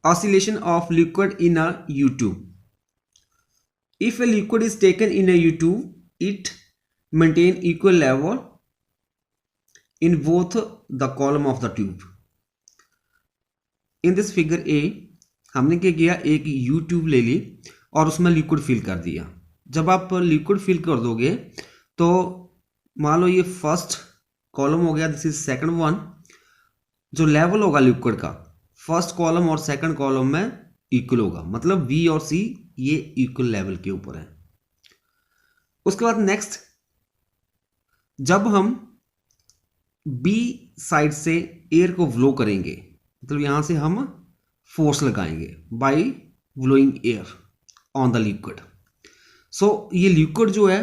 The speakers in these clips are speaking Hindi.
oscillation of liquid in a U-tube. If a liquid is taken in a U-tube, it maintain equal level in both the column of the tube. In this figure A, हमने क्या किया, एक U-tube ले ली और उसमें लिक्विड फिल कर दिया. जब आप लिक्विड फिल कर दोगे तो मान लो ये फर्स्ट कॉलम हो गया, दिस इज सेकंड वन. जो लेवल होगा लिक्विड का फर्स्ट कॉलम और सेकंड कॉलम में इक्वल होगा, मतलब बी और सी ये इक्वल लेवल के ऊपर है. उसके बाद नेक्स्ट, जब हम बी साइड से एयर को ब्लो करेंगे, मतलब यहां से हम फोर्स लगाएंगे by blowing air on the liquid. So ये लिक्विड जो है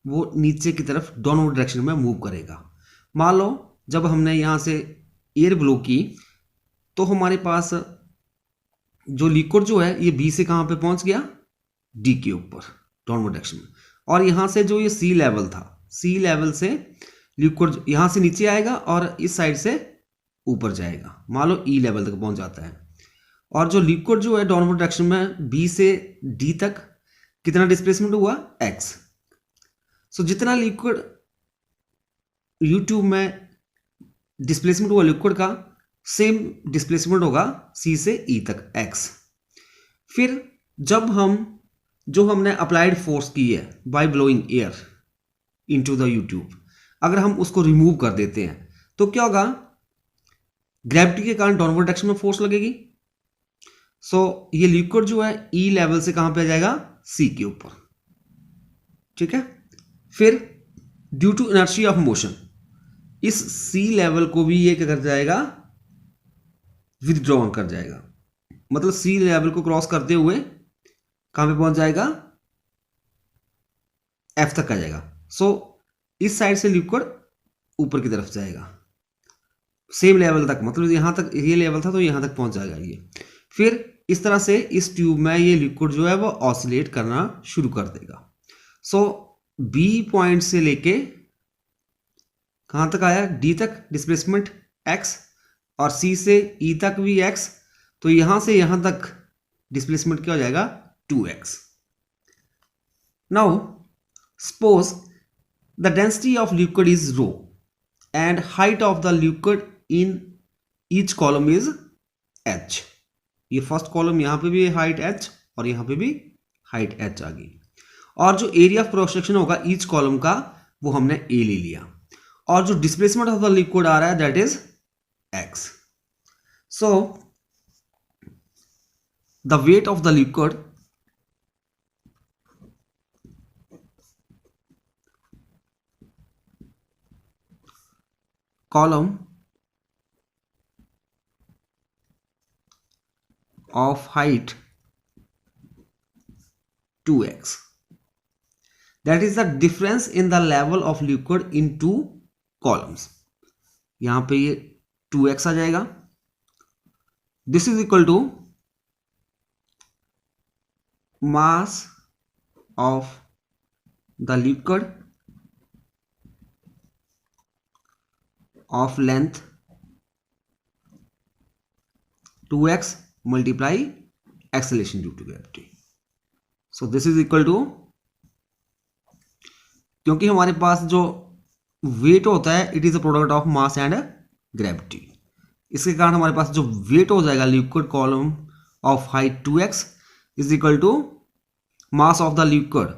वो नीचे की तरफ डाउनवर्ड डायरेक्शन में मूव करेगा. मान लो जब हमने यहां से एयर ब्लो की तो हमारे पास जो लिक्विड जो है ये बी से कहां पे पहुंच गया, डी के ऊपर डाउनवर्ड डायरेक्शन में. और यहां से जो ये सी लेवल था, सी लेवल से लिक्विड यहां से नीचे आएगा और इस साइड से ऊपर जाएगा, मान लो ई लेवल तक पहुंच जाता है. और जो लिक्विड जो है डाउनवर्ड डायरेक्शन में बी से डी तक कितना डिस्प्लेसमेंट हुआ, एक्स. सो जितना लिक्विड U-tube में डिस्प्लेसमेंट हुआ लिक्विड का, सेम डिस्प्लेसमेंट होगा सी से ई तक, एक्स. फिर जब हम जो हमने अप्लाइड फोर्स की है by blowing air into the U-tube, अगर हम उसको रिमूव कर देते हैं तो क्या होगा, ग्रेविटी के कारण डाउनवर्ड डायरेक्शन में फोर्स लगेगी. सो ये लिक्विड जो है ई लेवल से कहां पे आ जाएगा, सी के ऊपर. ठीक है. फिर due to inertia of motion, इस सी लेवल को भी ये क्या कर जाएगा, विथड्रॉन कर जाएगा, मतलब सी लेवल को क्रॉस करते हुए कहां पे पहुंच जाएगा, एफ तक आ जाएगा. सो इस साइड से लिक्विड ऊपर की तरफ जाएगा सेम लेवल तक, मतलब यहां तक ये लेवल था तो यहां तक पहुंच जाएगा ये. फिर इस तरह से इस ट्यूब में ये लिक्विड जो है वो ऑसिलेट करना शुरू कर देगा. सो बी पॉइंट से लेके कहां तक आया, डी तक डिस्प्लेसमेंट एक्स, और सी से ई तक भी एक्स, तो यहां से यहां तक डिस्प्लेसमेंट क्या हो जाएगा, 2x. Now suppose the density of liquid is rho and height of the liquid in each column is h. ये फर्स्ट कॉलम यहां पे भी हाइट h और यहां पे भी हाइट h आ गई. और जो एरिया ऑफ क्रॉस सेक्शन होगा ईच कॉलम का वो हमने a ले लिया, और जो डिस्प्लेसमेंट ऑफ द लिक्विड आ रहा है that is x. So the weight of the liquid column of height 2x, that is the difference in the level of liquid in two columns. यहां पे ये 2x आ जाएगा. This is equal to mass of the liquid of length 2x multiply acceleration due to gravity. So this is equal to, क्योंकि हमारे पास जो वेट होता है it is a product of mass and gravity, इसके कारण हमारे पास जो वेट हो जाएगा liquid column of height 2x is equal to mass of the liquid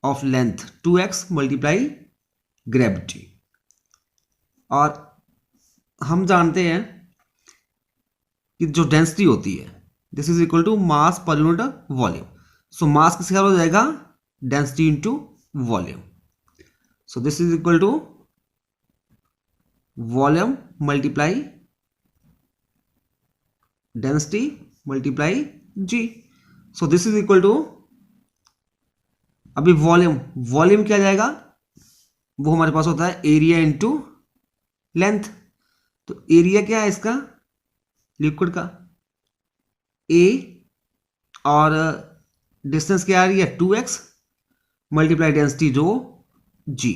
of length 2x multiply gravity. और हम जानते हैं कि जो डेंसिटी होती है this is equal to mass per unit volume. So mass किसके हो जाएगा, density into volume. So this is equal to volume multiply density multiply g. So this is equal to, अभी वॉल्यूम क्या जाएगा, वो हमारे पास होता है एरिया इंटू लेंथ. तो एरिया क्या है इसका, लिक्विड का A, और डिस्टेंस क्या आ रही है 2x मल्टीप्लाई डेंसिटी जो G.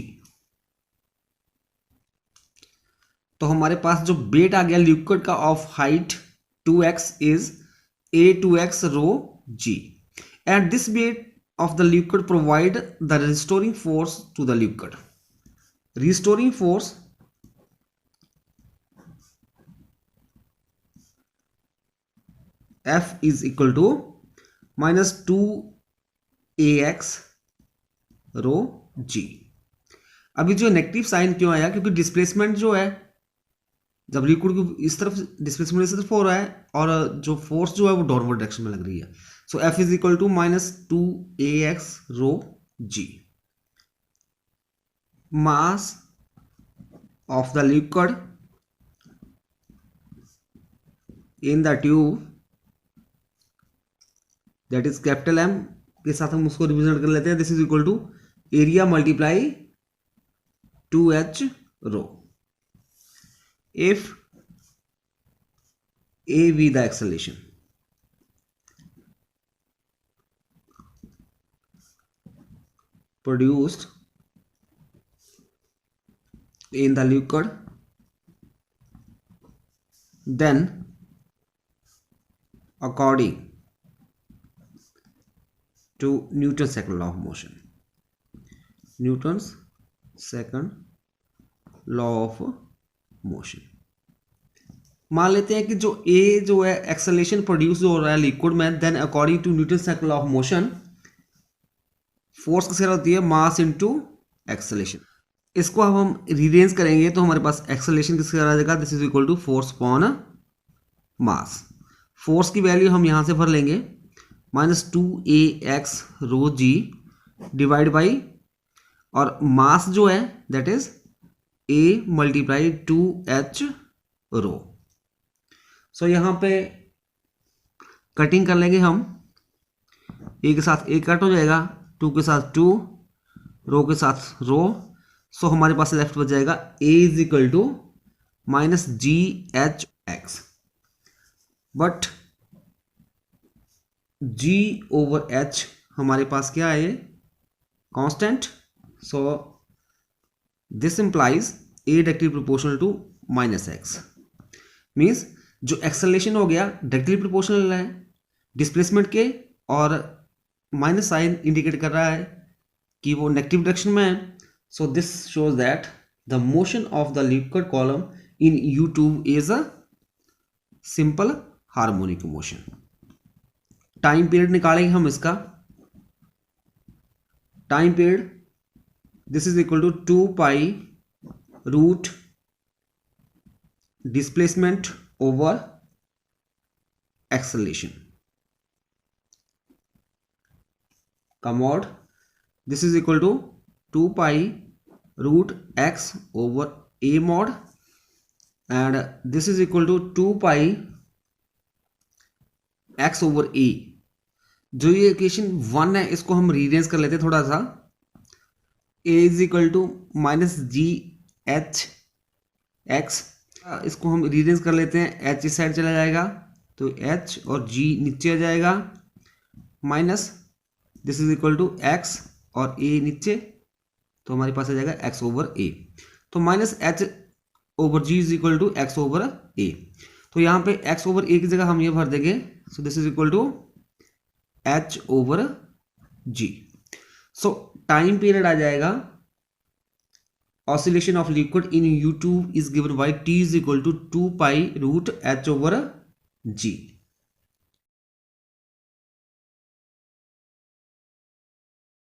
तो हमारे पास जो वेट आ गया लिक्विड का of height 2x is A2x rho g. And this weight of the liquid provide the restoring force to the liquid. Restoring force F is equal to minus 2ax rho g. अभी जो नेगेटिव साइन क्यों आया, क्योंकि डिस्प्लेसमेंट जो है जब लिक्विड की इस तरफ डिस्प्लेसमेंट इस तरफ हो रहा है और जो फोर्स जो है वो डाउनवर्ड डायरेक्शन में लग रही है. So F is equal to minus 2ax rho g. Mass of the liquid in the tube that is capital M के साथ हम उसको रिप्रेजेंट कर लेते हैं. This is equal to area multiply 2h rho. If A be the acceleration, produced in the liquid, then according to Newton's second law of motion, Newton's second law of motion, मान लेते हैं कि जो ए जो है एक्सेलरेशन प्रोड्यूस हो रहा है लिक्विड में, then according to Newton second law of motion force किससे होती है, मास इनटू एक्सेलरेशन. इसको अब हम रीअरेंज करेंगे तो हमारे पास एक्सेलरेशन किससे आ जाएगा, this is equal to force upon mass. Force की वैल्यू हम यहां से भर लेंगे minus 2ax rho g divide by, और मास जो है that is A multiply 2h rho. So यहां पे कटिंग कर लेंगे हम, A के साथ A कट हो जाएगा, 2 के साथ 2, रो के साथ रो. सो हमारे पास लेफ्ट बच जाएगा A is equal to minus GH(x), but G over H हमारे पास क्या है, constant. So this implies A directly proportional to minus x. Means जो एक्सेलरेशन हो गया डायरेक्टली प्रोपोर्शनल है डिस्प्लेसमेंट के, और माइनस साइन इंडिकेट कर रहा है कि वो नेगेटिव डायरेक्शन में है. So this shows that the motion of the liquid column in U2 is a simple harmonic motion. Time period निकालेंगे हम इसका. Time period this is equal to 2 pi root displacement over acceleration. Commod, this is equal to 2 pi root x over a mod, and this is equal to 2 pi x over a. जो ये इक्वेशन 1 है इसको हम रीअरेंज कर लेते हैं थोड़ा सा. A is equal to minus GH(x), इसको हम रीअरेंज कर लेते हैं. H इस साइड चला जाएगा तो H और G नीचे आ जाएगा, minus this is equal to x और A नीचे, तो हमारे पास आ जाएगा x ओवर A. तो minus H over G is equal to x over A. तो यहाँ पे x ओवर A की जगह हम ये भर देंगे. So this is equal to H over G. So time period आ जाएगा, oscillation of liquid in U2 is given by T is equal to 2 pi root H over G.